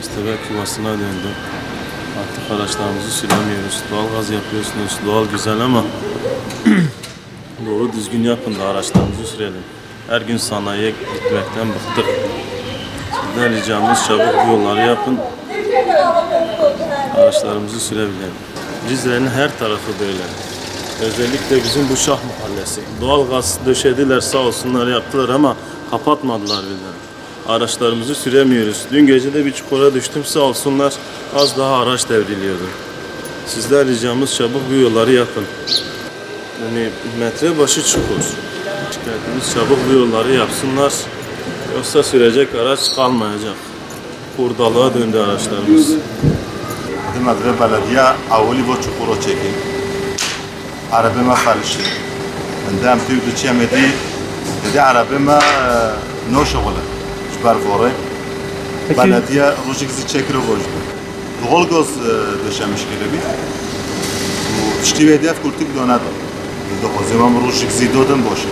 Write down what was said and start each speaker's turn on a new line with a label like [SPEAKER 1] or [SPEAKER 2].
[SPEAKER 1] köstebek yuvasına döndü. Artık araçlarımızı süremiyoruz. Doğal gaz yapıyorsunuz. Doğal güzel ama doğru düzgün yapın da araçlarımızı sürelim. Her gün sanayiye gitmekten bıktık. Sizden ricamız çabuk bu yolları yapın. Araçlarımızı sürebilelim. Cizre'nin her tarafı böyle. Özellikle bizim bu Şah Mahallesi. Doğal gaz döşediler, sağ olsunlar, yaptılar ama kapatmadılar bile. Araçlarımızı süremiyoruz. Dün gece de bir çukura düştüm, sağ olsunlar, az daha araç devriliyordu. Sizden ricamız çabuk bu yolları yapın. Yani metre başı çukur. Şikayetimiz çabuk bu yolları yapsınlar. Yoksa sürecek araç kalmayacak. Hurdalığa döndü araçlarımız.
[SPEAKER 2] Metre belediye avuli bu çukuru çekin. Arabama felç. Ndem tüydü çemedi. Dedi arabama no şoğlu. Şbar fore. Belediye rojiksi çekir vojdu. Doğal gaz döşemiş gibi. Bu pişti ve def kurtik donadı. O zaman rojiksi dodum boşu.